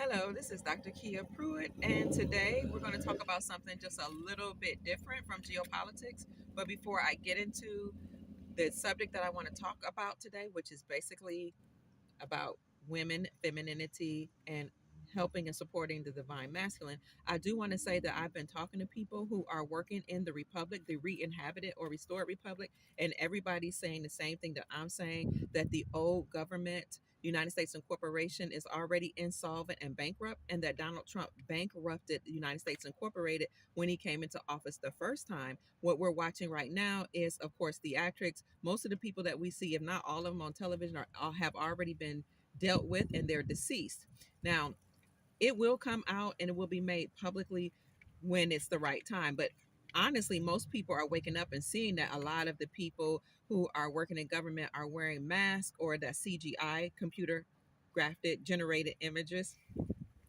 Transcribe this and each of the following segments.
Hello, this is Dr. Kia Pruitt, and today we're going to talk about something just a little bit different from geopolitics. But before I get into the subject that I want to talk about today, which is basically about women, femininity, and helping and supporting the divine masculine, I do want to say that I've been talking to people who are working in the Republic, the re-inhabited or restored Republic, and everybody's saying the same thing that I'm saying, that the old government, United States Incorporation, is already insolvent and bankrupt, and that Donald Trump bankrupted the United States Incorporated when he came into office the first time. What we're watching right now is, of course, theatrics. Most of the people that we see, if not all of them on television, have already been dealt with and they're deceased. Now, it will come out and it will be made publicly when it's the right time. But honestly, most people are waking up and seeing that a lot of the people who are working in government are wearing masks or that CGI, computer graphic generated images,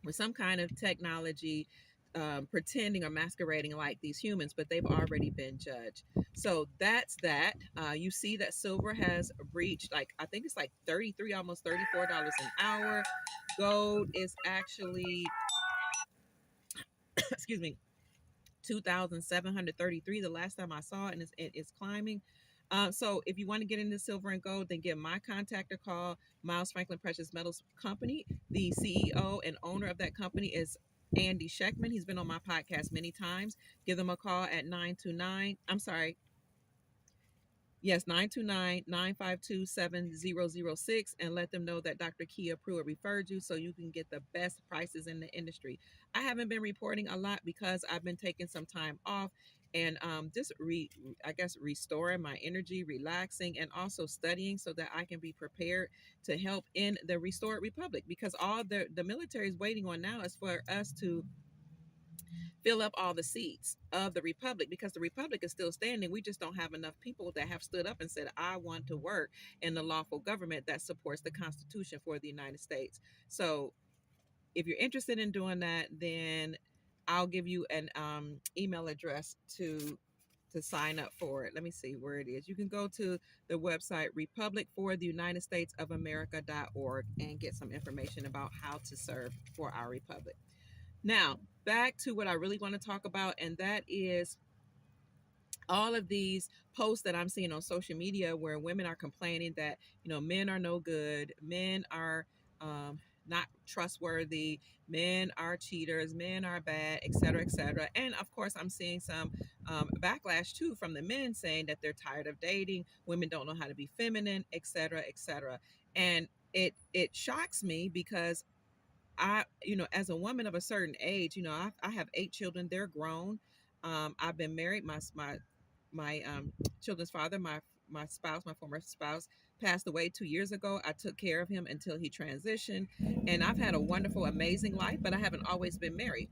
with some kind of technology, pretending or masquerading like these humans, but they've already been judged. So that's that. You see that silver has breached, like, I think it's like 33, almost $34 an hour. Gold is actually, excuse me, 2,733 the last time I saw it, and it's climbing. So if you want to get into silver and gold, then give my contact a call. Miles Franklin Precious Metals Company. The CEO and owner of that company is Andy Scheckman. He's been on my podcast many times. Give them a call at 929. I'm sorry, Yes, 929-952-7006, and let them know that Dr. Kia Pruitt referred you so you can get the best prices in the industry. I haven't been reporting a lot because I've been taking some time off and I guess restoring my energy, relaxing, and also studying so that I can be prepared to help in the restored republic, because all the military is waiting on now is for us to fill up all the seats of the republic, because the republic is still standing. We just don't have enough people that have stood up and said, I want to work in the lawful government that supports the Constitution for the United States. So if you're interested in doing that, then I'll give you an email address to sign up for it. Let me see where it is. You can go to the website republicfortheunitedstatesofamerica.org and get some information about how to serve for our republic. Now, back to what I really want to talk about, and that is all of these posts that I'm seeing on social media where women are complaining that, men are no good, men are not trustworthy, men are cheaters, men are bad, et cetera, et cetera. And of course, I'm seeing some backlash too from the men saying that they're tired of dating, women don't know how to be feminine, et cetera, et cetera. And it shocks me because as a woman of a certain age, I have 8 children. They're grown. I've been married. My children's father, my spouse, my former spouse, passed away 2 years ago. I took care of him until he transitioned, and I've had a wonderful, amazing life. But I haven't always been married.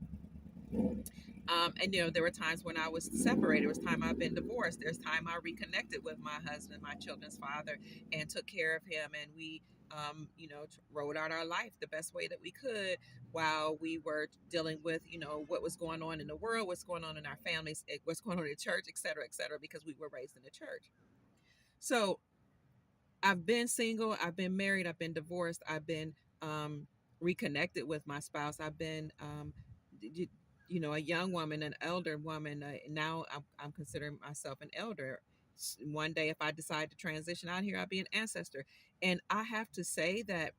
And there were times when I was separated. There was time I've been divorced. There's time I reconnected with my husband, my children's father, and took care of him. And we, wrote out our life the best way that we could while we were dealing with, what was going on in the world, what's going on in our families, what's going on in the church, et cetera, because we were raised in the church. So I've been single, I've been married, I've been divorced, I've been reconnected with my spouse. I've been a young woman, an elder woman. Now I'm considering myself an elder. One day, if I decide to transition out here, I'll be an ancestor. And I have to say that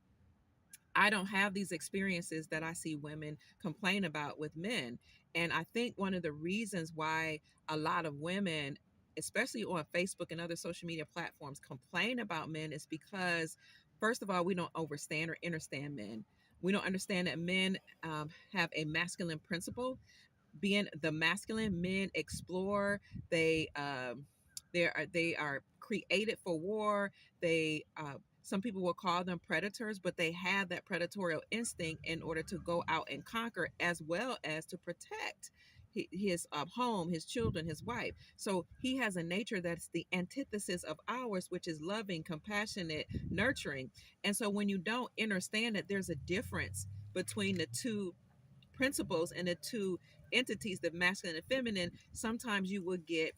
I don't have these experiences that I see women complain about with men. And I think one of the reasons why a lot of women, especially on Facebook and other social media platforms, complain about men is because, first of all, we don't overstand or understand men. We don't understand that men have a masculine principle. Being the masculine, men explore. They are created for war. They Some people will call them predators, but they have that predatorial instinct in order to go out and conquer, as well as to protect his home, his children, his wife. So he has a nature that's the antithesis of ours, which is loving, compassionate, nurturing. And so when you don't understand that there's a difference between the two principles and the two entities, the masculine and feminine, sometimes you will get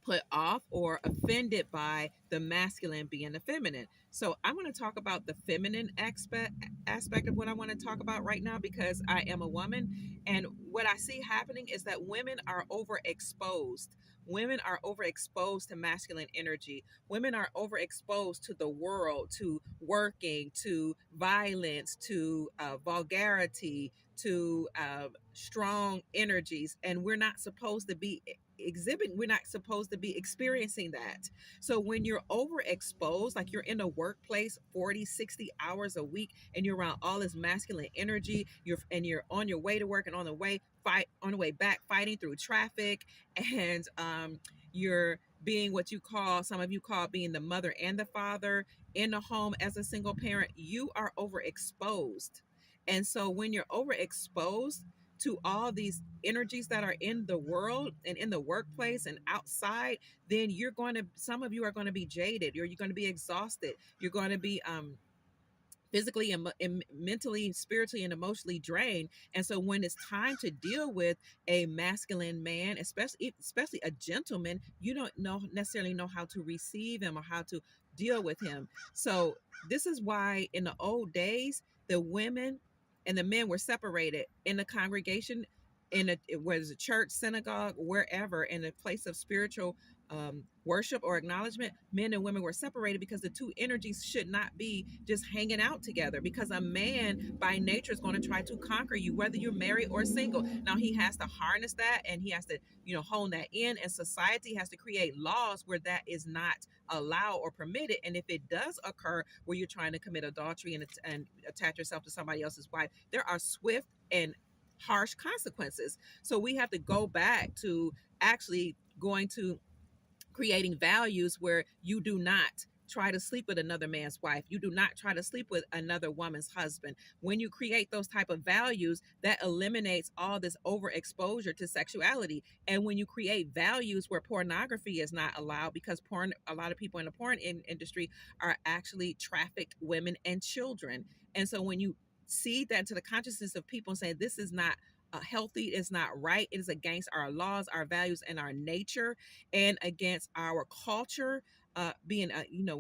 put off or offended by the masculine being the feminine. So I want to talk about the feminine aspect of what I want to talk about right now, because I am a woman, and what I see happening is that women are overexposed. Women are overexposed to masculine energy. Women are overexposed to the world, to working, to violence, to vulgarity, to strong energies, and we're not supposed to be exhibiting, we're not supposed to be experiencing that. So when you're overexposed, like you're in a workplace 40, 60 hours a week, and you're around all this masculine energy, you're on your way to work and on the way back fighting through traffic, and you're being what you call, some of you call, being the mother and the father in the home as a single parent, you are overexposed. And so when you're overexposed to all these energies that are in the world and in the workplace and outside, then some of you are going to be jaded, you're going to be exhausted, you're going to be physically and mentally, spiritually, and emotionally drained. And so when it's time to deal with a masculine man, especially a gentleman, you don't necessarily know how to receive him or how to deal with him. So this is why in the old days, the women and the men were separated in the congregation, whether it's a church, synagogue, wherever, in a place of spiritual worship or acknowledgement. Men and women were separated because the two energies should not be just hanging out together, because a man by nature is going to try to conquer you, whether you're married or single. Now he has to harness that, and he has to hone that in, and society has to create laws where that is not allowed or permitted. And if it does occur where you're trying to commit adultery and attach yourself to somebody else's wife, there are swift and harsh consequences. So we have to go back to actually going to creating values where you do not try to sleep with another man's wife, you do not try to sleep with another woman's husband. When you create those type of values, that eliminates all this overexposure to sexuality. And when you create values where pornography is not allowed, because a lot of people in the porn industry are actually trafficked women and children. And so when you see that to the consciousness of people and say this is not healthy, it's not right, it is against our laws, our values, and our nature, and against our culture, being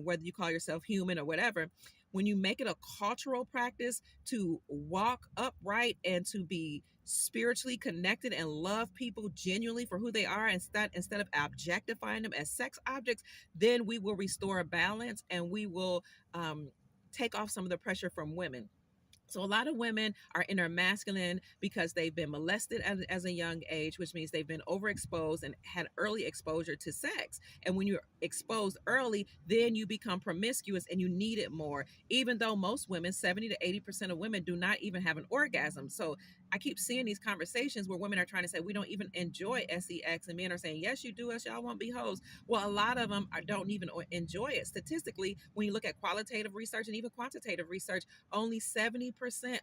whether you call yourself human or whatever. When you make it a cultural practice to walk upright and to be spiritually connected and love people genuinely for who they are, instead of objectifying them as sex objects, then we will restore a balance, and we will take off some of the pressure from women. So a lot of women are in their masculine because they've been molested as a young age, which means they've been overexposed and had early exposure to sex. And when you're exposed early, then you become promiscuous and you need it more. Even though most women, 70 to 80% of women, do not even have an orgasm. So I keep seeing these conversations where women are trying to say we don't even enjoy sex, and men are saying yes, you do, us y'all won't be hoes. Well, a lot of them don't even enjoy it. Statistically, when you look at qualitative research and even quantitative research, only 70%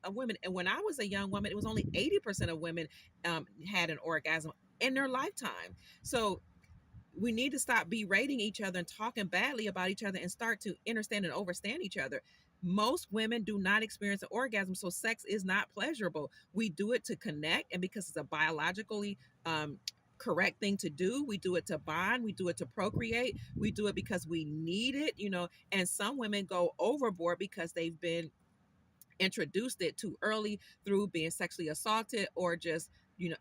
of women, and when I was a young woman, it was only 80% of women had an orgasm in their lifetime. So we need to stop berating each other and talking badly about each other and start to understand and understand each other. Most women do not experience an orgasm, so sex is not pleasurable. We do it to connect, and because it's a biologically correct thing to do. We do it to bond, we do it to procreate, we do it because we need it, and some women go overboard because they've been introduced it too early through being sexually assaulted, or just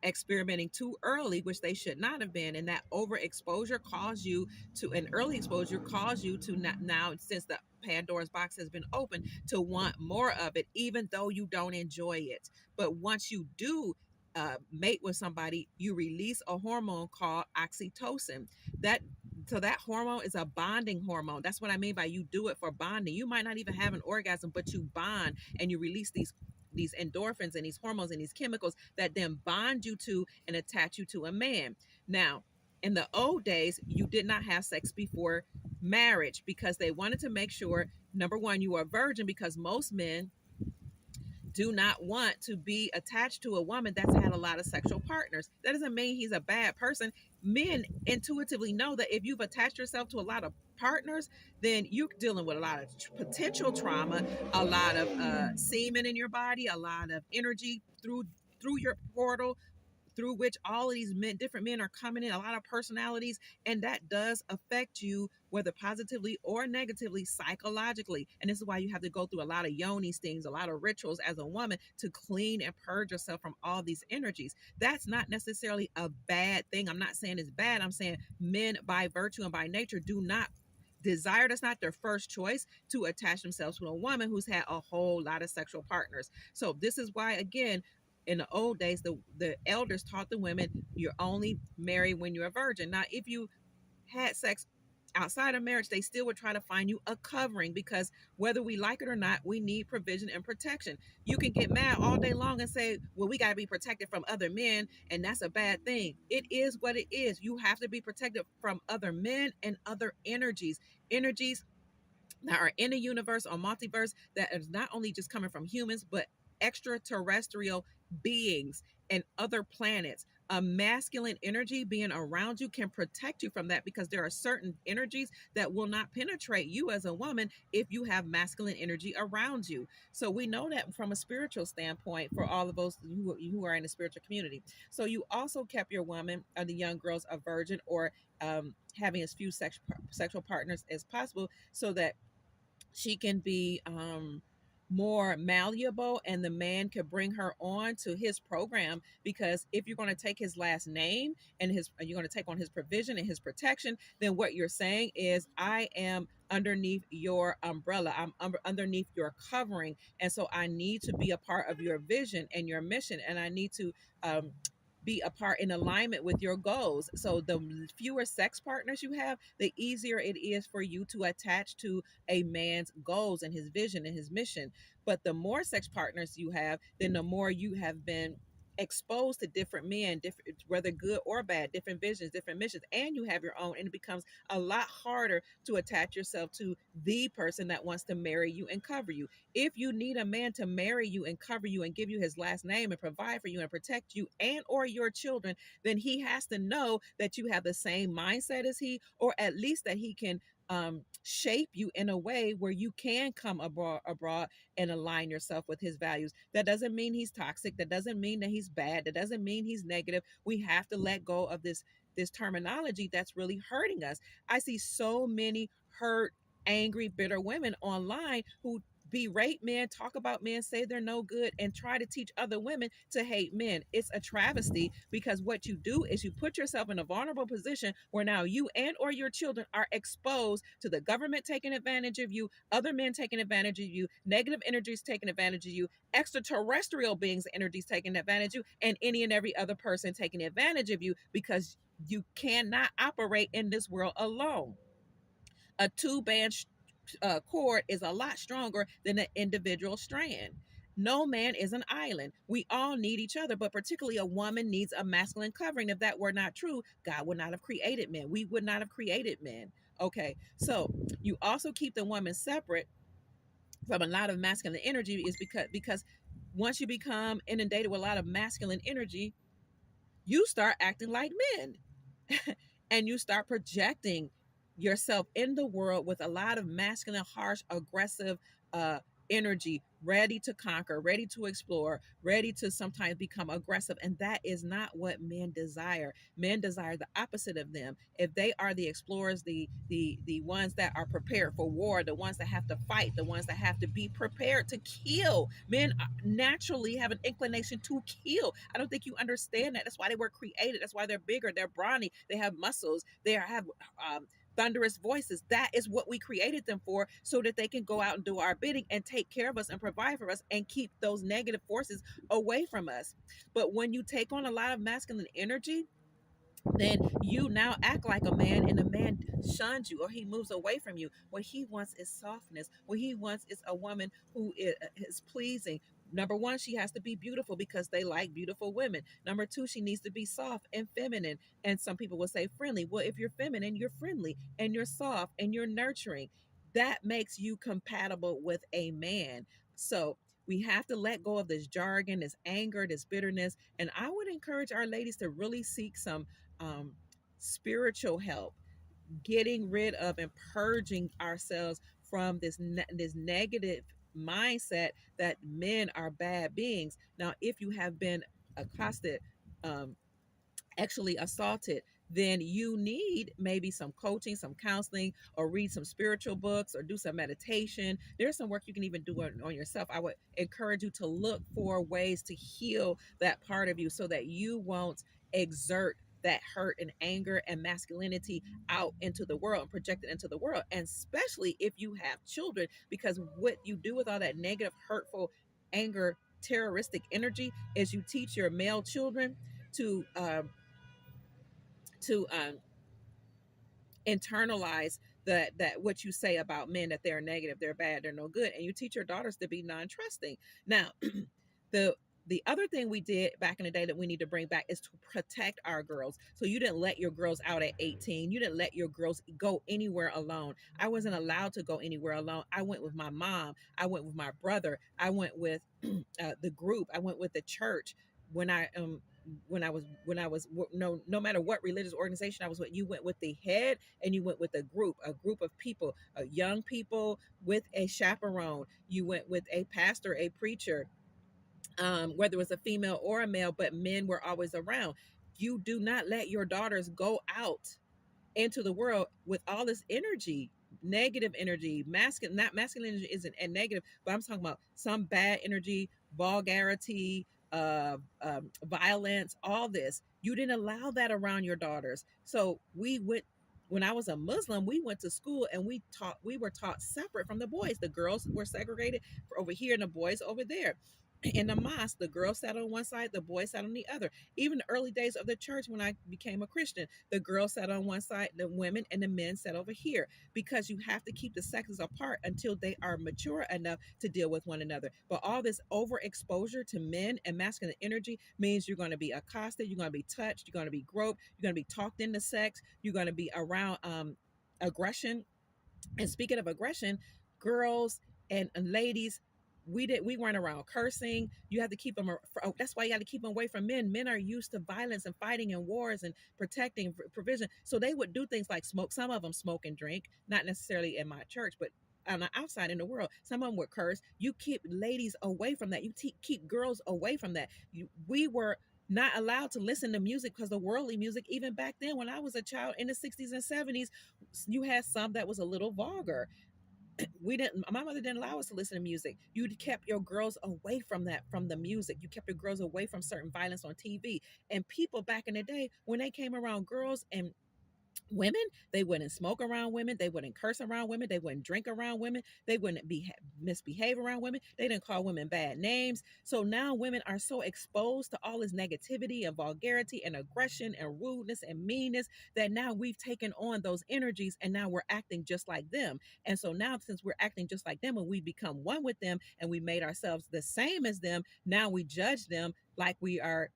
experimenting too early, which they should not have been. And that overexposure caused you to an early exposure caused you to not, now, since the Pandora's box has been open, to want more of it, even though you don't enjoy it. But once you do mate with somebody, you release a hormone called oxytocin. That hormone is a bonding hormone. That's what I mean by you do it for bonding. You might not even have an orgasm, but you bond and you release these endorphins and these hormones and these chemicals that then bond you to and attach you to a man. Now, in the old days, you did not have sex before marriage because they wanted to make sure, number one, you are a virgin, because most men do not want to be attached to a woman that's had a lot of sexual partners. That doesn't mean he's a bad person. Men intuitively know that if you've attached yourself to a lot of partners, then you're dealing with a lot of potential trauma, a lot of semen in your body, a lot of energy through your portal, through which all of these different men are coming in, a lot of personalities, and that does affect you, whether positively or negatively, psychologically. And this is why you have to go through a lot of yoni stings, a lot of rituals as a woman to clean and purge yourself from all these energies. That's not necessarily a bad thing. I'm not saying it's bad. I'm saying men, by virtue and by nature, do not desire, that's not their first choice to attach themselves to a woman who's had a whole lot of sexual partners. So this is why, again, in the old days, the elders taught the women, you're only married when you're a virgin. Now if you had sex outside of marriage, they still would try to find you a covering, because whether we like it or not, we need provision and protection. You can get mad all day long and say, well, we got to be protected from other men, and that's a bad thing. It is what it is. You have to be protected from other men and other energies that are in the universe or multiverse, that is not only just coming from humans, but extraterrestrial beings and other planets. A masculine energy being around you can protect you from that, because there are certain energies that will not penetrate you as a woman if you have masculine energy around you. So we know that from a spiritual standpoint for all of those who are in the spiritual community. So you also kept your woman or the young girls a virgin, or having as few sexual partners as possible, so that she can be more malleable, and the man could bring her on to his program. Because if you're going to take his last name and you're going to take on his provision and his protection, then what you're saying is, I am underneath your umbrella, I'm underneath your covering, and so I need to be a part of your vision and your mission, and I need to be a part in alignment with your goals. So the fewer sex partners you have, the easier it is for you to attach to a man's goals and his vision and his mission. But the more sex partners you have, then the more you have been exposed to different men, different, whether good or bad, different visions, different missions, and you have your own, and it becomes a lot harder to attach yourself to the person that wants to marry you and cover you. If you need a man to marry you and cover you and give you his last name and provide for you and protect you and or your children, then he has to know that you have the same mindset as he, or at least that he can shape you in a way where you can come abroad and align yourself with his values. That doesn't mean he's toxic. That doesn't mean that he's bad. That doesn't mean he's negative. We have to let go of this terminology that's really hurting us. I see so many hurt, angry, bitter women online who berate men, talk about men, say they're no good, and try to teach other women to hate men. It's a travesty, because what you do is you put yourself in a vulnerable position where now you and or your children are exposed to the government taking advantage of you, other men taking advantage of you, negative energies taking advantage of you, extraterrestrial beings energies taking advantage of you, and any and every other person taking advantage of you, because you cannot operate in this world alone. A two-band cord is a lot stronger than an individual strand. No man is an island. We all need each other, but particularly a woman needs a masculine covering. If that were not true, God would not have created men. We would not have created men. Okay, so you also keep the woman separate from a lot of masculine energy, is because once you become inundated with a lot of masculine energy, you start acting like men. And you start projecting yourself in the world with a lot of masculine, harsh, aggressive uh, energy, ready to conquer, ready to explore, ready to sometimes become aggressive. And that is not what men desire. Men desire the opposite of them. If they are the explorers, the ones that are prepared for war, the ones that have to fight, the ones that have to be prepared to kill. Men naturally have an inclination to kill. I don't think you understand that. That's why they were created. That's why they're bigger, they're brawny, they have muscles, they have thunderous voices. That is what we created them for, so that they can go out and do our bidding and take care of us and provide for us and keep those negative forces away from us. But when you take on a lot of masculine energy, then you now act like a man, and a man shuns you or he moves away from you. What he wants is softness. What he wants is a woman who is pleasing. Number one, she has to be beautiful, because they like beautiful women. Number two, she needs to be soft and feminine. And some people will say friendly. Well, if you're feminine, you're friendly and you're soft and you're nurturing. That makes you compatible with a man. So we have to let go of this jargon, this anger, this bitterness. And I would encourage our ladies to really seek some um, spiritual help, getting rid of and purging ourselves from this negative mindset that men are bad beings. Now, if you have been accosted, actually assaulted, then you need maybe some coaching, some counseling, or read some spiritual books or do some meditation. There's some work you can even do on yourself. I would encourage you to look for ways to heal that part of you so that you won't exert that hurt and anger and masculinity out into the world and project it into the world. And especially if you have children, because what you do with all that negative, hurtful, anger, terroristic energy is you teach your male children to to internalize that what you say about men, that they're negative, they're bad, they're no good, and you teach your daughters to be non-trusting. Now, the the other thing we did back in the day that we need to bring back is to protect our girls. So you didn't let your girls out at 18. You didn't let your girls go anywhere alone. I wasn't allowed to go anywhere alone. I went with my mom. I went with my brother. I went with the group. I went with the church. When I no matter what religious organization I was with, you went with the head and you went with a group of people, young people with a chaperone. You went with a pastor, a preacher, whether it was a female or a male, but men were always around. You do not let your daughters go out into the world with all this energy, negative energy. Masculine, not masculine energy isn't a negative, but I'm talking about some bad energy, vulgarity, violence, all this. You didn't allow that around your daughters. So we went, when I was a Muslim, we went to school and we were taught separate from the boys. The girls were segregated over here and the boys over there. In the mosque, the girls sat on one side, the boys sat on the other. Even the early days of the church, when I became a Christian, the girls sat on one side, the women and the men sat over here, because you have to keep the sexes apart until they are mature enough to deal with one another. But all this overexposure to men and masculine energy means you're going to be accosted, you're going to be touched, you're going to be groped, you're going to be talked into sex, you're going to be around aggression. And speaking of aggression, girls and ladies, we weren't around cursing. You have to keep them. That's why you have to keep them away from men. Men are used to violence and fighting and wars and protecting provision. So they would do things like smoke. Some of them smoke and drink, not necessarily in my church, but on the outside in the world. Some of them would curse. You keep ladies away from that. You keep girls away from that. We were not allowed to listen to music, because the worldly music, even back then when I was a child in the 60s and 70s, you had some that was a little vulgar. We didn't, my mother didn't allow us to listen to music. You kept your girls away from that, from the music. You kept your girls away from certain violence on TV. And people back in the day, when they came around girls and women, they wouldn't smoke around women, they wouldn't curse around women, they wouldn't drink around women, they wouldn't be misbehave around women, they didn't call women bad names. So now women are so exposed to all this negativity and vulgarity and aggression and rudeness and meanness, that now we've taken on those energies and now we're acting just like them. And so now, since we're acting just like them and we become one with them and we made ourselves the same as them, now we judge them like we are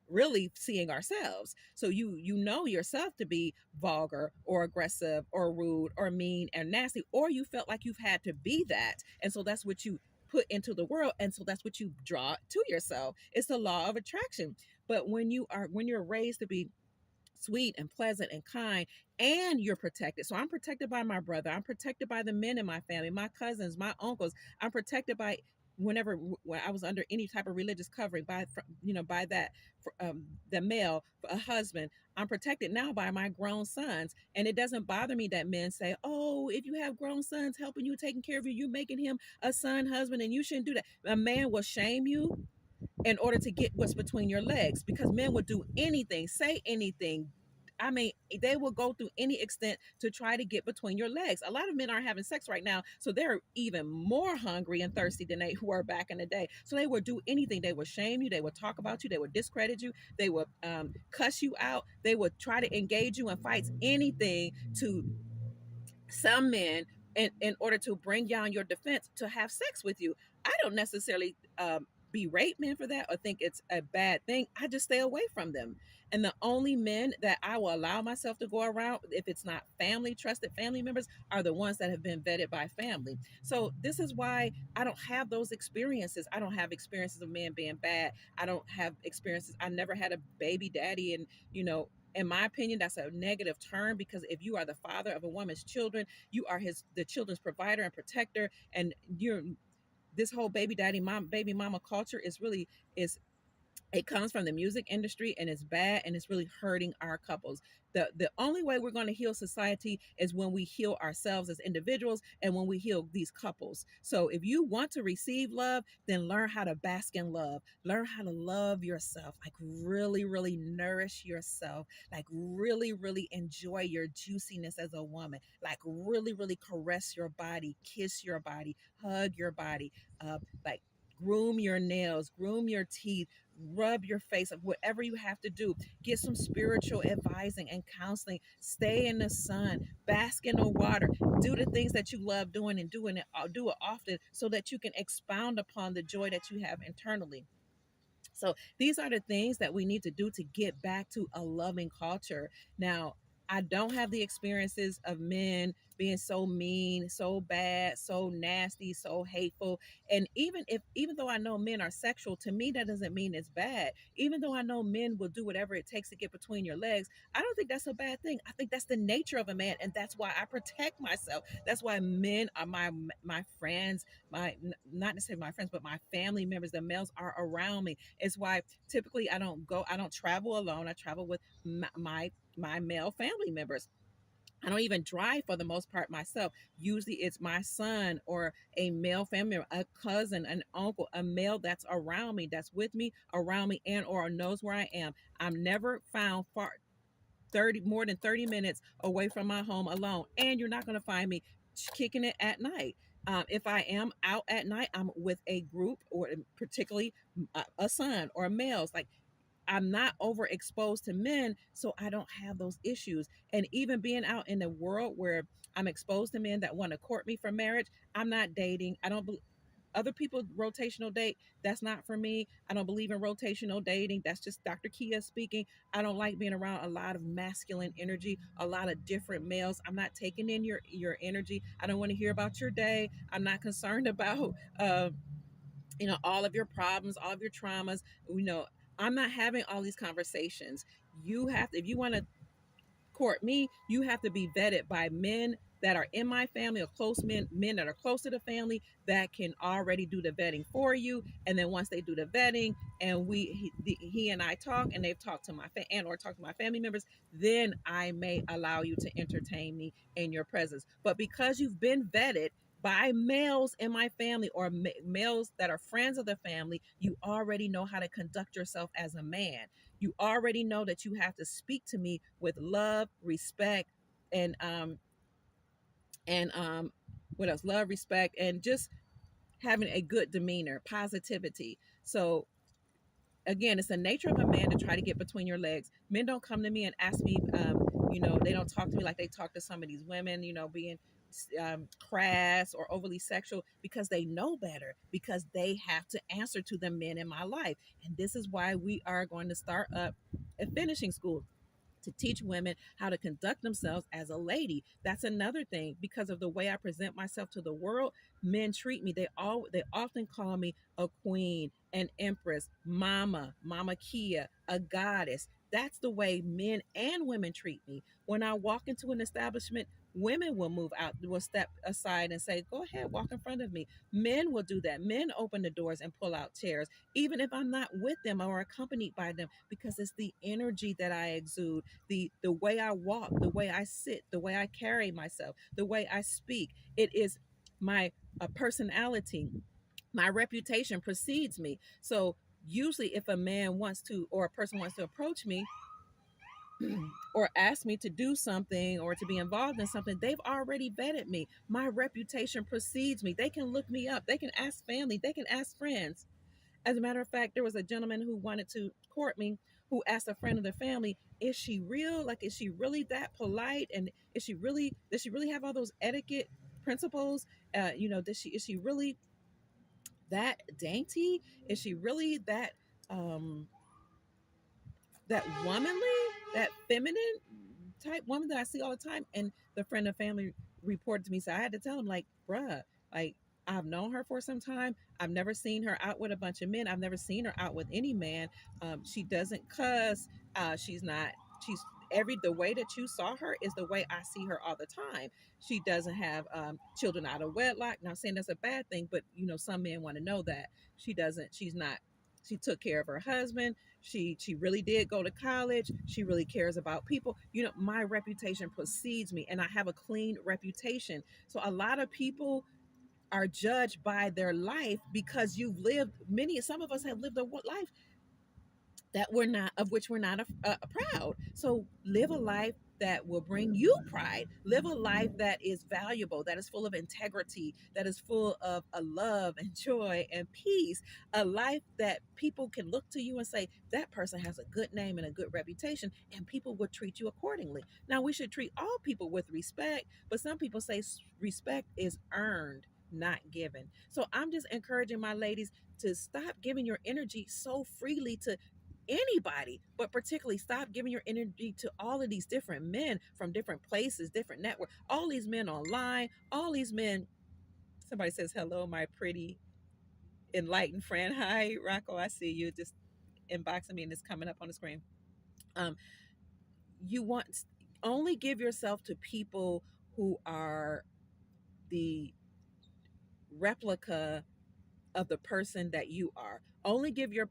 really seeing ourselves. So you know yourself to be vulgar or aggressive or rude or mean and nasty, or you felt like you've had to be that. And so that's what you put into the world, and so that's what you draw to yourself. It's the law of attraction. But when you're raised to be sweet and pleasant and kind, and you're protected. So I'm protected by my brother, I'm protected by the men in my family, my cousins, my uncles. I'm protected by, whenever when I was under any type of religious covering, by by that, the male, a husband. I'm protected now by my grown sons, and it doesn't bother me that men say, oh, if you have grown sons helping you, taking care of you, you're making him a son husband, and you shouldn't do that. A man will shame you in order to get what's between your legs, because men will do anything, say anything. I mean, they will go through any extent to try to get between your legs. A lot of men aren't having sex right now, so they're even more hungry and thirsty than they were back in the day. So they would do anything. They would shame you. They would talk about you. They would discredit you. They would cuss you out. They would try to engage you in fights, anything to some men, in order to bring down your defense, to have sex with you. I don't necessarily berate men for that or think it's a bad thing. I just stay away from them. And the only men that I will allow myself to go around, if it's not family, trusted family members, are the ones that have been vetted by family. So this is why I don't have those experiences. I don't have experiences of men being bad. I don't have experiences. I never had a baby daddy, and in my opinion, that's a negative term, because if you are the father of a woman's children, you are the children's provider and protector. And you're this whole baby daddy mom, baby mama culture is really is It comes from the music industry, and it's bad, and it's really hurting our couples. The only way we're going to heal society is when we heal ourselves as individuals, and when we heal these couples. So if you want to receive love, then learn how to bask in love. Learn how to love yourself, like really, really nourish yourself, like really, really enjoy your juiciness as a woman, like really, really caress your body, kiss your body, hug your body, like groom your nails, groom your teeth, rub your face, whatever you have to do. Get some spiritual advising and counseling. Stay in the sun, bask in the water, do the things that you love doing, and do it often, so that you can expound upon the joy that you have internally. So these are the things that we need to do to get back to a loving culture. Now, I don't have the experiences of men being so mean, so bad, so nasty, so hateful. And even though I know men are sexual, to me that doesn't mean it's bad. Even though I know men will do whatever it takes to get between your legs, I don't think that's a bad thing. I think that's the nature of a man, and that's why I protect myself. That's why men are my friends, my not necessarily my friends, but my family members. The males are around me. It's why typically I don't travel alone. I travel with my male family members. I don't even drive for the most part myself. Usually it's my son or a male family member, a cousin, an uncle, a male that's around me, that's with me, around me, and or knows where I am. I'm never found far 30 more than 30 minutes away from my home alone. And you're not going to find me kicking it at night. If I am out at night, I'm with a group, or particularly a son or males. Like, I'm not overexposed to men, so I don't have those issues. And even being out in the world where I'm exposed to men that want to court me for marriage, I'm not dating. I don't other people rotational date. That's not for me. I don't believe in rotational dating. That's just Dr. Kia speaking. I don't like being around a lot of masculine energy, a lot of different males. I'm not taking in your energy. I don't want to hear about your day. I'm not concerned about all of your problems, all of your traumas. I'm not having all these conversations. You have to, if you want to court me, you have to be vetted by men that are in my family, or close men that are close to the family, that can already do the vetting for you. And then once they do the vetting, and he and I talk, and they've talked to and or talked to my family members, then I may allow you to entertain me in your presence. But because you've been vetted by males in my family, or males that are friends of the family, you already know how to conduct yourself as a man. You already know that you have to speak to me with love, respect, and what else? Love, respect, and just having a good demeanor, positivity. So again, it's the nature of a man to try to get between your legs. Men don't come to me and ask me, they don't talk to me like they talk to some of these women, being crass or overly sexual, because they know better, because they have to answer to the men in my life. And this is why we are going to start up a finishing school to teach women how to conduct themselves as a lady. That's another thing. Because of the way I present myself to the world, men treat me. They often call me a queen, an empress, mama Kia, a goddess. That's the way men and women treat me. When I walk into an establishment, women will move out, will step aside and say, "Go ahead, walk in front of me." Men will do that. Men open the doors and pull out chairs, even if I'm not with them or accompanied by them, because it's the energy that I exude, the way I walk, the way I sit, the way I carry myself, the way I speak. It is my personality. My reputation precedes me. So usually, if a man wants to, or a person wants to approach me or ask me to do something or to be involved in something, they've already vetted me. My reputation precedes me. They can look me up. They can ask family. They can ask friends. As a matter of fact, there was a gentleman who wanted to court me, who asked a friend of the family, "Is she real? Like, is she really that polite? And does she really have all those etiquette principles? Is she really that dainty? Is she really um, that womanly, that feminine type woman that I see all the time?" And the friend of family reported to me, so I had to tell him, like, "Bruh, like, I've known her for some time. I've never seen her out with a bunch of men. I've never seen her out with any man. She doesn't cuss. She's not. She's the way that you saw her is the way I see her all the time. She doesn't have children out of wedlock. Not saying that's a bad thing, but some men want to know that she doesn't. She's not. She took care of her husband. She really did go to college. She really cares about people. You know, my reputation precedes me, and I have a clean reputation. So a lot of people are judged by their life because you've lived many. Some of us have lived a life that we're not, of which we're not proud. So live a life that will bring you pride. Live a life that is valuable, that is full of integrity, that is full of a love and joy and peace. A life that people can look to you and say that person has a good name and a good reputation, and people will treat you accordingly. Now we should treat all people with respect, but some people say respect is earned, not given. So I'm just encouraging my ladies to stop giving your energy so freely to anybody, but particularly stop giving your energy to all of these different men from different places, different networks, all these men online, all these men. Somebody says, hello, my pretty enlightened friend. Hi, Rocco. I see you just inboxing me and it's coming up on the screen. Um, you want only give yourself to people who are the replica of the person that you are. Only give your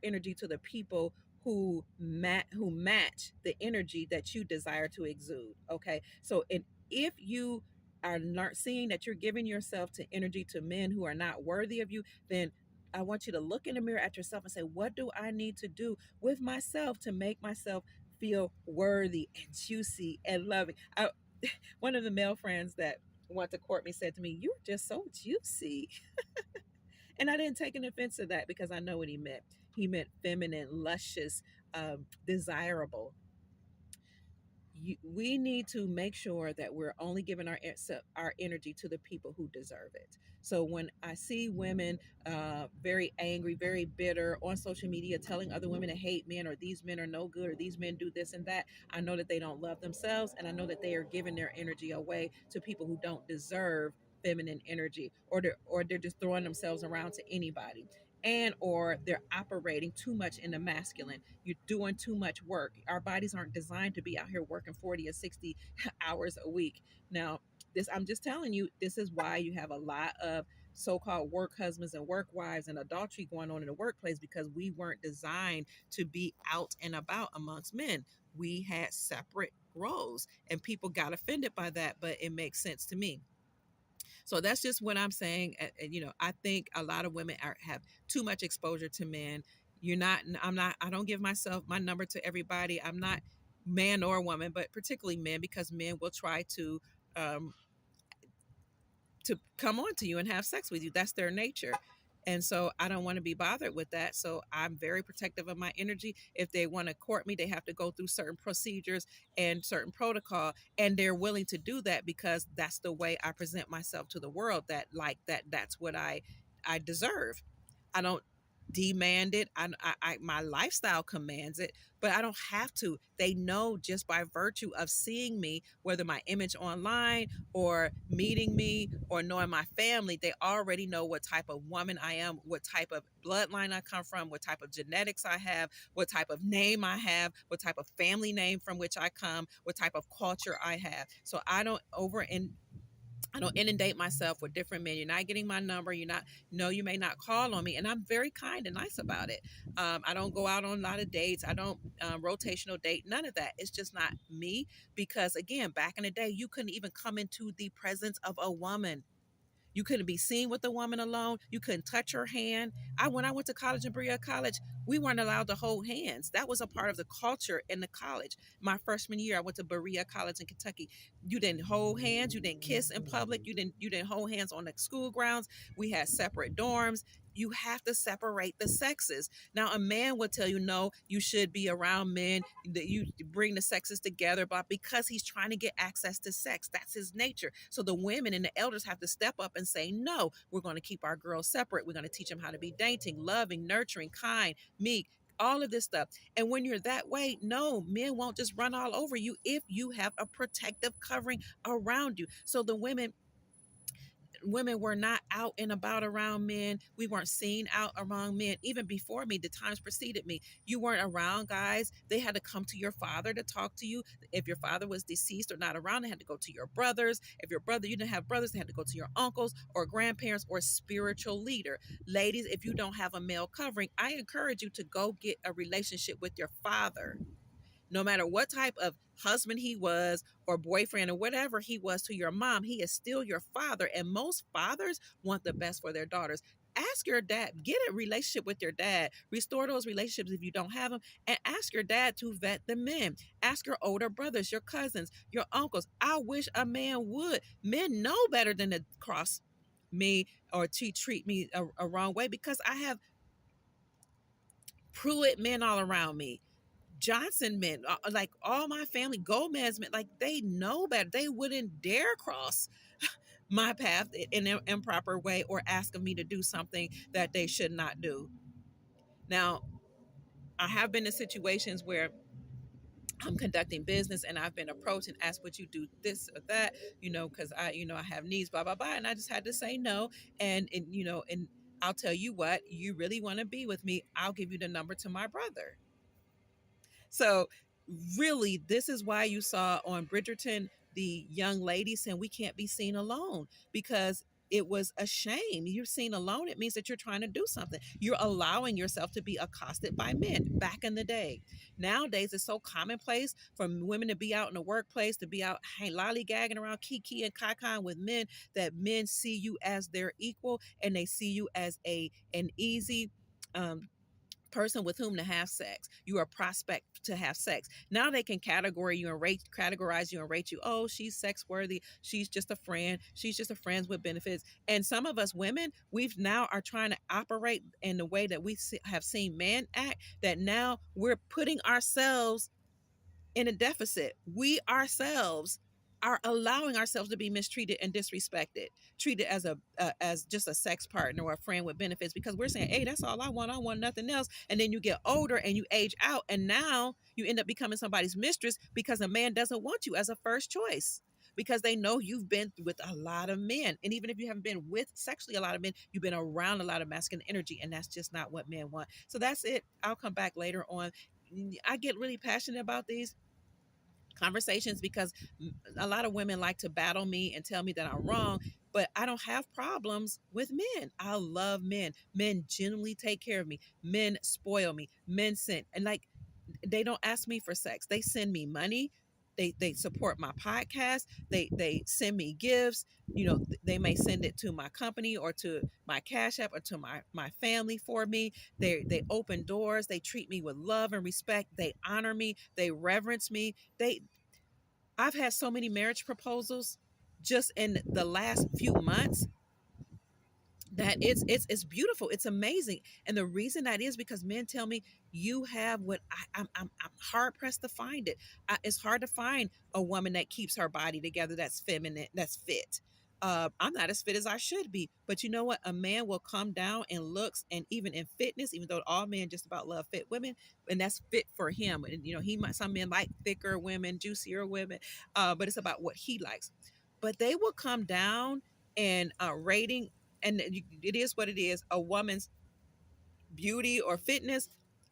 energy to the people who match the energy that you desire to exude. Okay, so if you are not seeing that you're giving yourself to energy to men who are not worthy of you, then I want you to look in the mirror at yourself and say, what do I need to do with myself to make myself feel worthy and juicy and loving? One of the male friends that want to court me said to me, "You're just so juicy." And I didn't take an offense to that because I know what he meant. He meant feminine, luscious, desirable. We need to make sure that we're only giving our energy to the people who deserve it. So when I see women very angry, very bitter on social media, telling other women to hate men, or these men are no good, or these men do this and that, I know that they don't love themselves, and I know that they are giving their energy away to people who don't deserve feminine energy, or they're just throwing themselves around to anybody, and or they're operating too much in the masculine. You're doing too much work. Our bodies aren't designed to be out here working 40 or 60 hours a week. Now, this, I'm just telling you, this is why you have a lot of so-called work husbands and work wives and adultery going on in the workplace, because we weren't designed to be out and about amongst men. We had separate roles, and people got offended by that, but it makes sense to me. So that's just what I'm saying. You know, I think a lot of women have too much exposure to men. I'm not, I don't give myself my number to everybody. I'm not man or woman, but particularly men, because men will try um, to come on to you and have sex with you. That's their nature. And so I don't want to be bothered with that. So I'm very protective of my energy. If they want to court me, they have to go through certain procedures and certain protocol. And they're willing to do that because that's the way I present myself to the world, that like that's what I deserve. I don't demand it. My lifestyle commands it, but I don't have to. They know just by virtue of seeing me, whether my image online or meeting me or knowing my family, they already know what type of woman I am, what type of bloodline I come from, what type of genetics I have, what type of name I have, what type of family name from which I come, what type of culture I have. So I don't inundate myself with different men. You're not getting my number. You're not, no, you may not call on me. And I'm very kind and nice about it. I don't go out on a lot of dates. I don't rotational date, none of that. It's just not me. Because again, back in the day, you couldn't even come into the presence of a woman. You couldn't be seen with a woman alone. You couldn't touch her hand. When I went to college in Berea College, we weren't allowed to hold hands. That was a part of the culture in the college. My freshman year, I went to Berea College in Kentucky. You didn't hold hands. You didn't kiss in public. You didn't hold hands on the school grounds. We had separate dorms. You have to separate the sexes. Now, a man would tell you, no, you should be around men, that you bring the sexes together, but because he's trying to get access to sex, that's his nature. So the women and the elders have to step up and say, no, we're going to keep our girls separate. We're going to teach them how to be dating, loving, nurturing, kind, meek, all of this stuff. And when you're that way, no, men won't just run all over you if you have a protective covering around you. So the women, women were not out and about around men. We weren't seen out around men. Even before me, the times preceded me, you weren't around guys. They had to come to your father to talk to you. If your father was deceased or not around, they had to go to your brothers. If your brother, you didn't have brothers, they had to go to your uncles or grandparents or spiritual leader. Ladies, if you don't have a male covering, I encourage you to go get a relationship with your father. No matter what type of husband he was or boyfriend or whatever he was to your mom, he is still your father. And most fathers want the best for their daughters. Ask your dad, get a relationship with your dad, restore those relationships if you don't have them, and ask your dad to vet the men. Ask your older brothers, your cousins, your uncles. I wish a man would. Men know better than to cross me or to treat me a wrong way, because I have Pruitt men all around me, Johnson men, like all my family, Gomez men, like they know better. They wouldn't dare cross my path in an improper way or ask of me to do something that they should not do. Now, I have been in situations where I'm conducting business and I've been approached and asked, would you do this or that? Because I have needs, blah, blah, blah. And I just had to say no. And I'll tell you what, you really want to be with me, I'll give you the number to my brother. So, really, this is why you saw on Bridgerton the young lady saying, we can't be seen alone, because it was a shame. You're seen alone, it means that you're trying to do something. You're allowing yourself to be accosted by men. Back in the day, nowadays it's so commonplace for women to be out in the workplace, to be out lollygagging around, kiki and kai with men, that men see you as their equal, and they see you as an easy um, person with whom to have sex. You are a prospect to have sex. Now they can categorize you and rate you. Oh, she's sex worthy. She's just a friend. She's just a friend with benefits. And some of us women, we've now are trying to operate in the way that we have seen men act, that now we're putting ourselves in a deficit. We ourselves are allowing ourselves to be mistreated and disrespected, treated as as just a sex partner or a friend with benefits, because we're saying, hey, that's all I want. I want nothing else. And then you get older and you age out, and now you end up becoming somebody's mistress because a man doesn't want you as a first choice, because they know you've been with a lot of men. And even if you haven't been with sexually a lot of men, you've been around a lot of masculine energy, and that's just not what men want. So that's it. I'll come back later on. I get really passionate about these conversations because a lot of women like to battle me and tell me that I'm wrong, but I don't have problems with men. I love men. Men genuinely take care of me. Men spoil me. Men send, and like, they don't ask me for sex. They send me money. They support my podcast. They send me gifts. They may send it to my company or to my Cash App or to my family for me. They open doors. They treat me with love and respect. They honor me. They reverence me. I've had so many marriage proposals just in the last few months that it's beautiful. It's amazing. And the reason that is because men tell me, you have what I'm hard pressed to find it. It's hard to find a woman that keeps her body together, that's feminine, that's fit. I'm not as fit as I should be, but you know what? A man will come down in looks and even in fitness, even though all men just about love fit women, and that's fit for him. And some men like thicker women, juicier women, but it's about what he likes. But they will come down and rating, and it is what it is, a woman's beauty or fitness,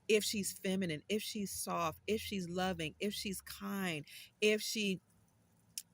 if she's feminine, if she's soft, if she's loving, if she's kind, if she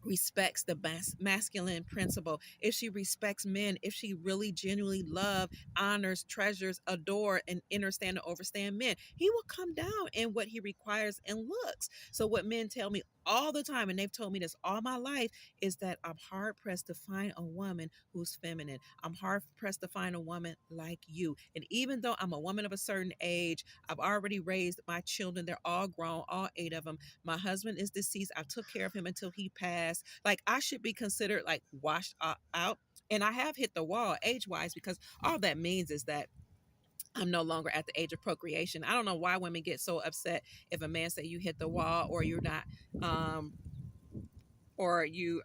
respects the masculine principle, if she respects men, if she really genuinely love, honors, treasures, adore, and understand and overstand men, he will come down in what he requires and looks. So what men tell me all the time, and they've told me this all my life, is that I'm hard pressed to find a woman who's feminine. I'm hard pressed to find a woman like you. And even though I'm a woman of a certain age, I've already raised my children. They're all grown, all 8 of them. My husband is deceased. I took care of him until he passed. Like, I should be considered like washed out. And I have hit the wall age wise, because all that means is that I'm no longer at the age of procreation. I don't know why women get so upset if a man say you hit the wall, or you're not, um, or your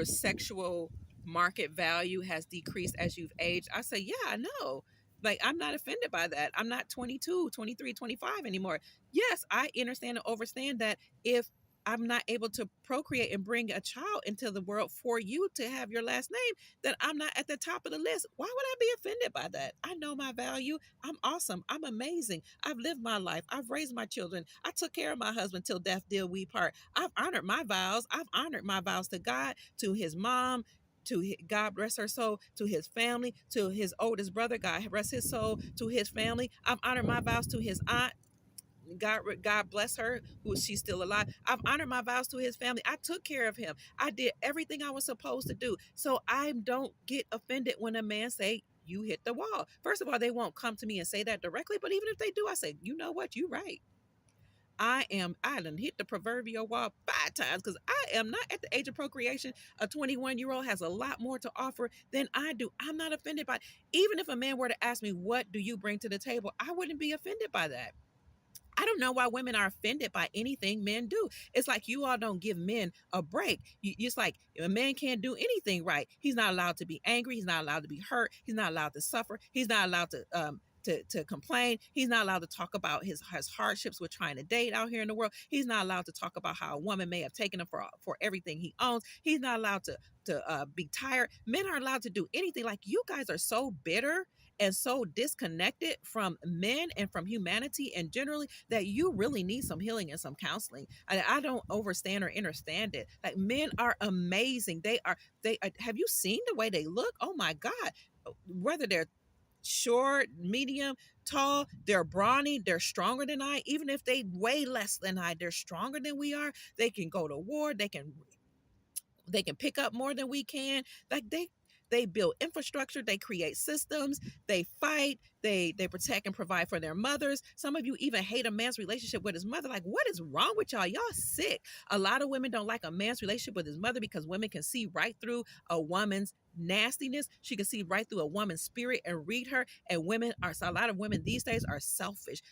sexual market value has decreased as you've aged. I say, yeah, I know. Like, I'm not offended by that. I'm not 22, 23, 25 anymore. Yes, I understand and understand that if I'm not able to procreate and bring a child into the world for you to have your last name, then I'm not at the top of the list. Why would I be offended by that? I know my value. I'm awesome. I'm amazing. I've lived my life. I've raised my children. I took care of my husband till death did we part. I've honored my vows. I've honored my vows to God, to his mom, to God rest her soul, to his family, to his oldest brother, God rest his soul, to his family. I've honored my vows to his aunt. God bless her, who she's still alive. I've honored my vows to his family. I took care of him. I did everything I was supposed to do. So I don't get offended when a man say you hit the wall. First of all, they won't come to me and say that directly, but even if they do, I say, you know what, you right. I done hit the proverbial wall 5 times because I am not at the age of procreation. A 21-year-old has a lot more to offer than I do. I'm not offended by it. Even if a man were to ask me, what do you bring to the table? I wouldn't be offended by that. I don't know why women are offended by anything men do. It's like you all don't give men a break. It's like if a man can't do anything right, he's not allowed to be angry. He's not allowed to be hurt. He's not allowed to suffer. He's not allowed to complain. He's not allowed to talk about his hardships with trying to date out here in the world. He's not allowed to talk about how a woman may have taken him for everything he owns. He's not allowed to be tired. Men aren't allowed to do anything. Like you guys are so bitter and so disconnected from men and from humanity and generally that you really need some healing and some counseling. I don't understand or understand it. Like men are amazing. They have you seen the way they look? Oh my God. Whether they're short, medium, tall, they're brawny, they're stronger than I. Even if they weigh less than I, they're stronger than we are. They can go to war, they can pick up more than we can. Like they build infrastructure, they create systems, they fight, they protect and provide for their mothers. Some of you even hate a man's relationship with his mother. Like, what is wrong with y'all? Y'all sick. A lot of women don't like a man's relationship with his mother because women can see right through a woman's nastiness. She can see right through a woman's spirit and read her. And a lot of women these days are selfish,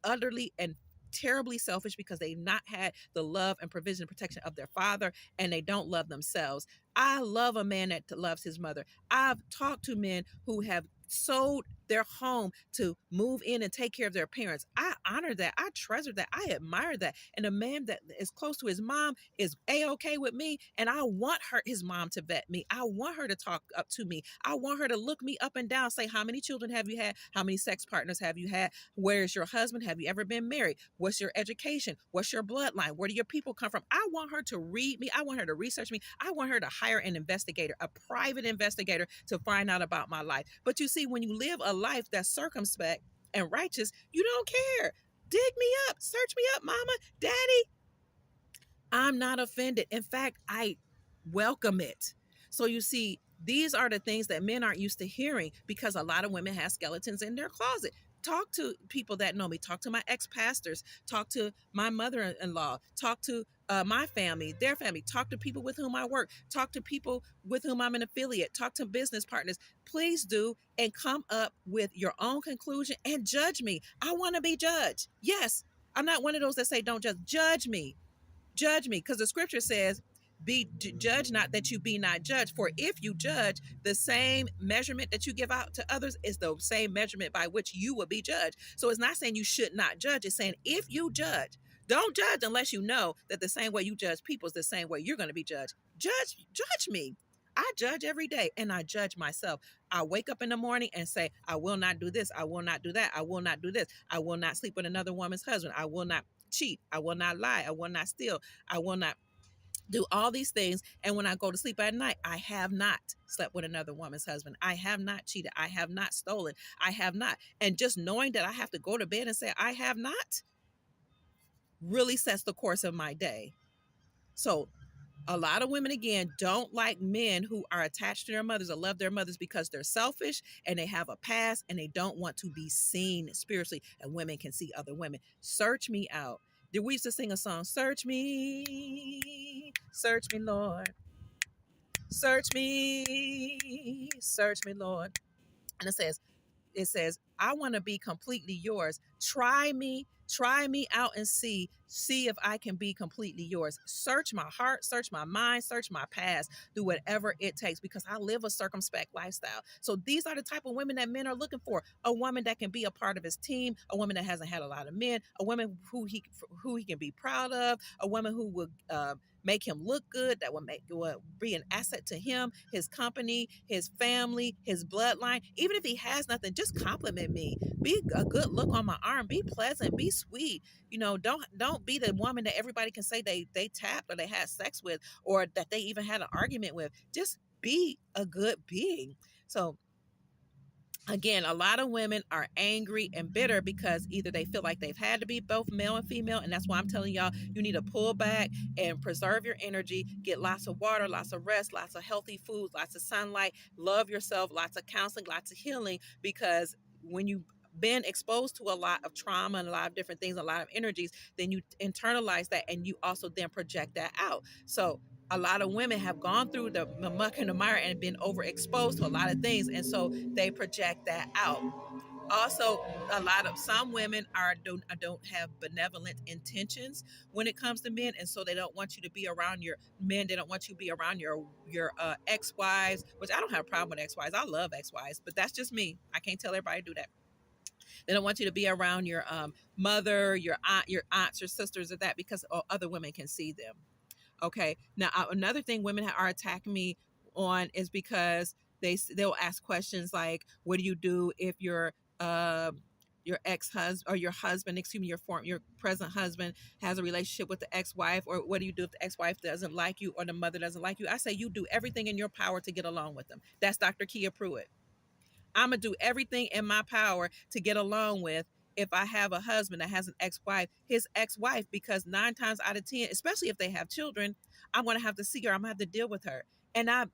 utterly and terribly selfish because they've not had the love and provision and protection of their father, and they don't love themselves. I love a man that loves his mother. I've talked to men who have sold their home to move in and take care of their parents. I honor that. I treasure that. I admire that. And a man that is close to his mom is a-okay with me. And I want his mom to vet me. I want her to talk up to me. I want her to look me up and down, say, how many children have you had? How many sex partners have you had? Where's your husband? Have you ever been married? What's your education? What's your bloodline? Where do your people come from? I want her to read me. I want her to research me. I want her to hire an investigator, a private investigator, to find out about my life. But you see, when you live a life that's circumspect and righteous, you don't care. Dig me up, search me up, mama, daddy. I'm not offended. In fact, I welcome it. So you see, these are the things that men aren't used to hearing because a lot of women have skeletons in their closet. Talk to people that know me. Talk to my ex-pastors. Talk to my mother-in-law. Talk to my family, their family. Talk to people with whom I work. Talk to people with whom I'm an affiliate. Talk to business partners. Please do, and come up with your own conclusion and judge me. I want to be judged. Yes, I'm not one of those that say don't judge me. Judge me, because the scripture says, be judge not that you be not judged. For if you judge, the same measurement that you give out to others is the same measurement by which you will be judged. So it's not saying you should not judge. It's saying if you judge, don't judge unless you know that the same way you judge people is the same way you're going to be judged. Judge me. I judge every day, and I judge myself. I wake up in the morning and say, I will not do this. I will not do that. I will not do this. I will not sleep with another woman's husband. I will not cheat. I will not lie. I will not steal. I will not do all these things. And when I go to sleep at night, I have not slept with another woman's husband. I have not cheated. I have not stolen. I have not. And just knowing that I have to go to bed and say, I have not, really sets the course of my day. So a lot of women, again, don't like men who are attached to their mothers or love their mothers because they're selfish and they have a past and they don't want to be seen spiritually, and women can see other women. Search me out. We used to sing a song, search me, Lord. Search me, Lord. And it says, I want to be completely yours. Try me out and see if I can be completely yours. Search my heart, search my mind, search my past, do whatever it takes, because I live a circumspect lifestyle. So these are the type of women that men are looking for. A woman that can be a part of his team, a woman that hasn't had a lot of men, a woman who he can be proud of, a woman who will make him look good, that will be an asset to him, his company, his family, his bloodline. Even if he has nothing, just compliment me. Be a good look on my arm. Be pleasant. Be sweet. Don't be the woman that everybody can say they tapped or they had sex with, or that they even had an argument with. Just be a good being. So again, a lot of women are angry and bitter because either they feel like they've had to be both male and female, and that's why I'm telling y'all, you need to pull back and preserve your energy, get lots of water, lots of rest, lots of healthy foods, lots of sunlight, love yourself, lots of counseling, lots of healing, because when you been exposed to a lot of trauma and a lot of different things, a lot of energies, then you internalize that and you also then project that out. So a lot of women have gone through the muck and the mire and been overexposed to a lot of things, and so they project that out. Also, some women don't have benevolent intentions when it comes to men, and so they don't want you to be around your men. They don't want you to be around your ex-wives, which I don't have a problem with ex-wives. I love ex-wives, but that's just me. I can't tell everybody to do that. They don't want you to be around your mother, your aunts, your sisters, or that, because other women can see them. Okay. Now, another thing women are attacking me on is because they'll ask questions like, "What do you do if your ex-husband or your husband, excuse me, your present husband has a relationship with the ex-wife, or what do you do if the ex-wife doesn't like you or the mother doesn't like you?" I say you do everything in your power to get along with them. That's Dr. Kia Pruitt. I'm going to do everything in my power to get along with, if I have a husband that has an ex-wife, his ex-wife, because 9 times out of 10, especially if they have children, I'm going to have to see her. I'm going to have to deal with her. And I'm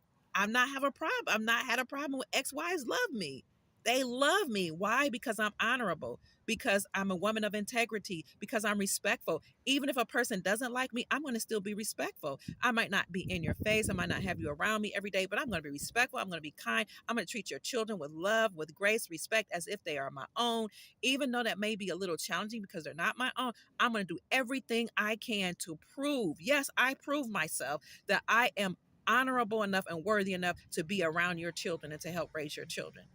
not have a problem. I'm not had a problem with ex-wives love me. They love me. Why? Because I'm honorable, because I'm a woman of integrity, because I'm respectful. Even if a person doesn't like me, I'm going to still be respectful. I might not be in your face. I might not have you around me every day, but I'm going to be respectful. I'm going to be kind. I'm going to treat your children with love, with grace, respect, as if they are my own. Even though that may be a little challenging because they're not my own, I'm going to do everything I can to prove, yes, I prove myself, that I am honorable enough and worthy enough to be around your children and to help raise your children.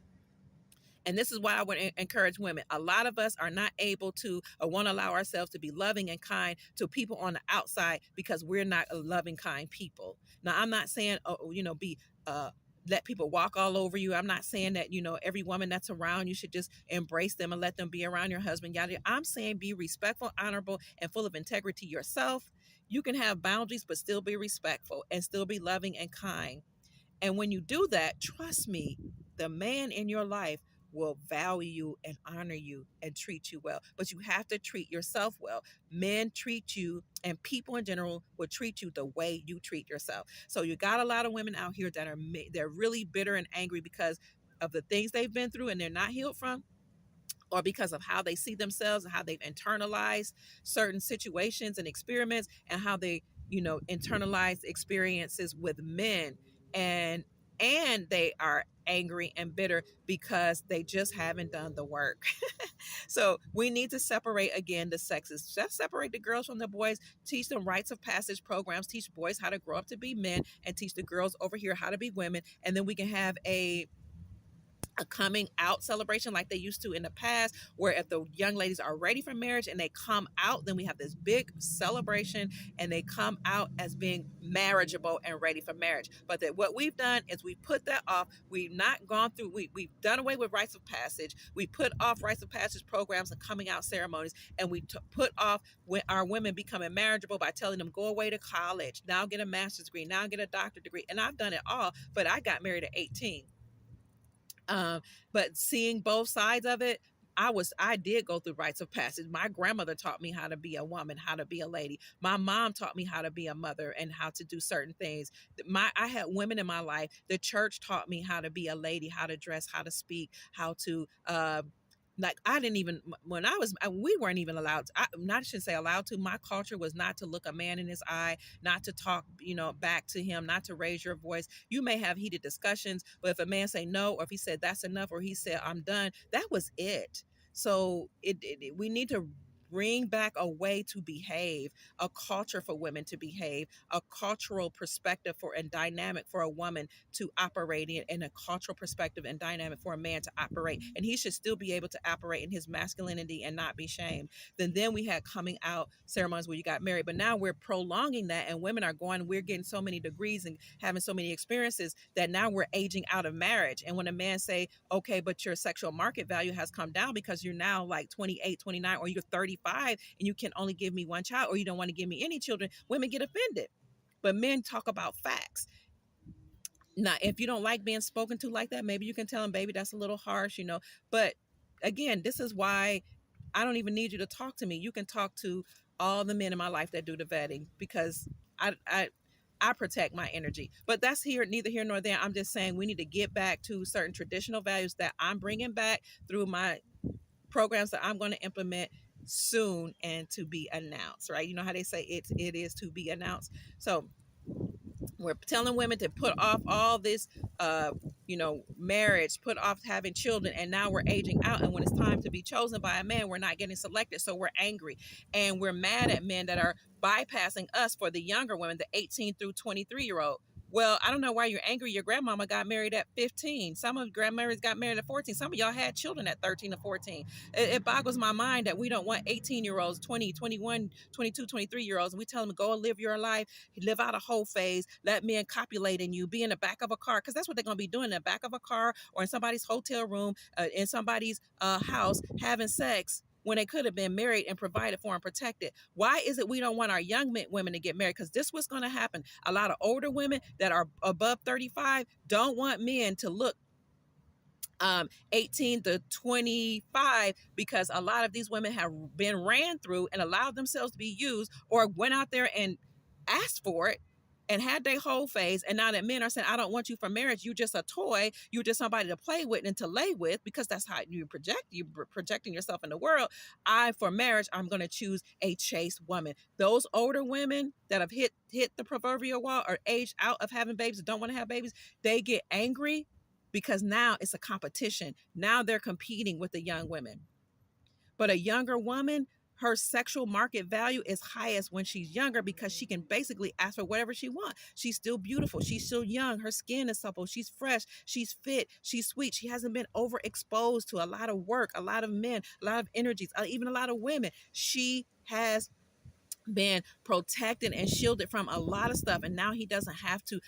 And this is why I would encourage women. A lot of us are not able to or won't allow ourselves to be loving and kind to people on the outside because we're not a loving, kind people. Now, I'm not saying, be let people walk all over you. I'm not saying that, every woman that's around you should just embrace them and let them be around your husband. Yada. I'm saying be respectful, honorable, and full of integrity yourself. You can have boundaries, but still be respectful and still be loving and kind. And when you do that, trust me, the man in your life will value you and honor you and treat you well. But you have to treat yourself well. Men treat you, and people in general will treat you the way you treat yourself. So you got a lot of women out here that they're really bitter and angry because of the things they've been through and they're not healed from, or because of how they see themselves and how they've internalized certain situations and experiments, and how they, internalize experiences with men, and they are angry and bitter because they just haven't done the work. So we need to separate, again, the sexes. Just separate the girls from the boys, teach them rites of passage programs, teach boys how to grow up to be men, and teach the girls over here how to be women. And then we can have a coming out celebration like they used to in the past, where if the young ladies are ready for marriage and they come out, then we have this big celebration and they come out as being marriageable and ready for marriage. But that what we've done is we put that off. We've not gone through, we've done away with rites of passage. We put off rites of passage programs and coming out ceremonies, and we put off our women becoming marriageable by telling them go away to college, now get a master's degree, now get a doctorate degree. And I've done it all, but I got married at 18. But seeing both sides of it, I did go through rites of passage. My grandmother taught me how to be a woman, how to be a lady. My mom taught me how to be a mother and how to do certain things. I had women in my life. The church taught me how to be a lady, how to dress, how to speak, how to like I didn't even when I was we weren't even allowed to, not should say allowed to. My culture was not to look a man in his eye, not to talk, back to him, not to raise your voice. You may have heated discussions, but if a man say no, or if he said that's enough, or he said I'm done, that was it. So we need to bring back a way to behave, a culture for women to behave, a cultural perspective for and dynamic for a woman to operate in, and a cultural perspective and dynamic for a man to operate. And he should still be able to operate in his masculinity and not be shamed. Then we had coming out ceremonies where you got married, but now we're prolonging that, and women are going, we're getting so many degrees and having so many experiences that now we're aging out of marriage. And when a man say, okay, but your sexual market value has come down because you're now like 28, 29, or you're 35 and you can only give me one child, or you don't want to give me any children, women get offended. But men talk about facts. Now, if you don't like being spoken to like that, maybe you can tell him, baby, that's a little harsh. But again, this is why I don't even need you to talk to me. You can talk to all the men in my life that do the vetting, because I protect my energy. But that's neither here nor there. I'm just saying we need to get back to certain traditional values that I'm bringing back through my programs that I'm going to implement soon and to be announced, right? You know how they say it is to be announced. So we're telling women to put off all this marriage, put off having children, and now we're aging out, and when it's time to be chosen by a man, we're not getting selected. So we're angry and we're mad at men that are bypassing us for the younger women, the 18 through 23-year-old. Well, I don't know why you're angry. Your grandmama got married at 15. Some of grandmothers got married at 14. Some of y'all had children at 13 or 14. It boggles my mind that we don't want 18-year-olds, 20, 21, 22, 23-year-olds, and we tell them, go live your life, live out a whole phase, let men copulate in you, be in the back of a car, because that's what they're going to be doing, in the back of a car or in somebody's hotel room, in somebody's house, having sex when they could have been married and provided for and protected. Why is it we don't want our young women to get married? Because this was going to happen. A lot of older women that are above 35 don't want men to look 18 to 25, because a lot of these women have been ran through and allowed themselves to be used, or went out there and asked for it and had their whole phase. And now that men are saying, I don't want you for marriage, you're just a toy, you're just somebody to play with and to lay with, because that's how you're projecting yourself in the world. For marriage, I'm going to choose a chaste woman. Those older women that have hit the proverbial wall or aged out of having babies, don't want to have babies, they get angry because now it's a competition. Now they're competing with the young women. But a younger woman, her sexual market value is highest when she's younger, because she can basically ask for whatever she wants. She's still beautiful. She's still young. Her skin is supple. She's fresh. She's fit. She's sweet. She hasn't been overexposed to a lot of work, a lot of men, a lot of energies, even a lot of women. She has been protected and shielded from a lot of stuff. And now he doesn't have to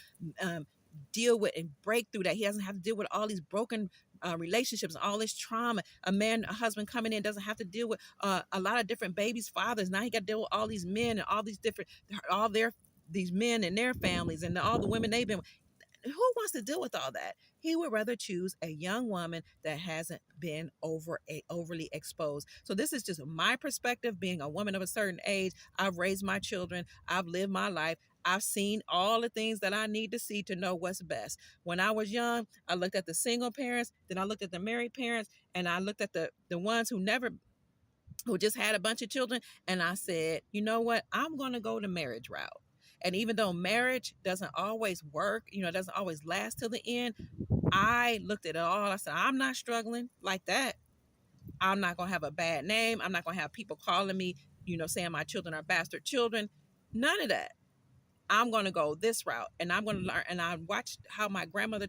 deal with and break through that. He doesn't have to deal with all these broken relationships, all this trauma. A husband coming in doesn't have to deal with a lot of different babies' fathers. Now he got to deal with all these men and all these different, these men and their families and all the women they've been with. Who wants to deal with all that? He would rather choose a young woman that hasn't been overly exposed. So this is just my perspective, being a woman of a certain age. I've raised my children. I've lived my life. I've seen all the things that I need to see to know what's best. When I was young, I looked at the single parents, then I looked at the married parents, and I looked at the ones who just had a bunch of children, and I said, you know what? I'm going to go the marriage route. And even though marriage doesn't always work, it doesn't always last till the end, I looked at it all. I said, I'm not struggling like that. I'm not going to have a bad name. I'm not going to have people calling me, saying my children are bastard children. None of that. I'm going to go this route, and I'm going to learn. And I watched how my grandmother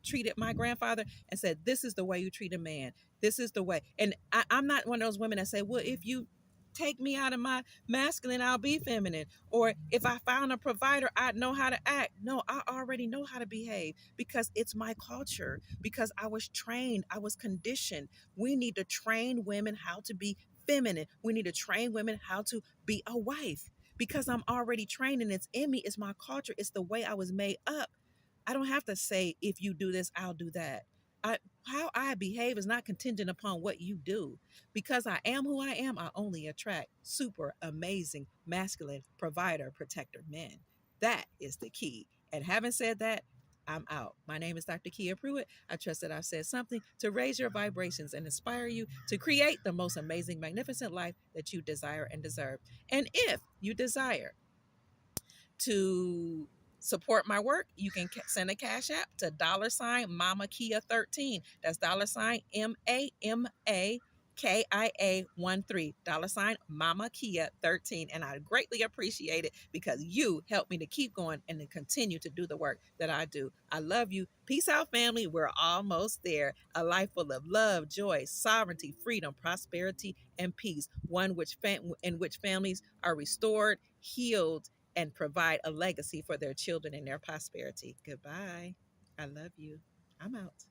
treated my grandfather and said, this is the way you treat a man. This is the way. And I'm not one of those women that say, well, if you take me out of my masculine, I'll be feminine. Or if I found a provider, I'd know how to act. No, I already know how to behave, because it's my culture, because I was trained, I was conditioned. We need to train women how to be feminine. We need to train women how to be a wife, because I'm already trained and it's in me. It's my culture. It's the way I was made up. I don't have to say, if you do this, I'll do that. How I behave is not contingent upon what you do. Because I am who I am, I only attract super amazing, masculine, provider, protector men. That is the key. And having said that, I'm out. My name is Dr. Kia Pruitt. I trust that I've said something to raise your vibrations and inspire you to create the most amazing, magnificent life that you desire and deserve. And if you desire to support my work, you can send a cash app to $Mama Kia 13. That's $MAMAKIA 13 Mama Kia 13. And I greatly appreciate it because you help me to keep going and to continue to do the work that I do. I love you. Peace out, family. We're almost there. A life full of love, joy, sovereignty, freedom, prosperity, and peace. One in which families are restored, healed, and provide a legacy for their children and their prosperity. Goodbye. I love you. I'm out.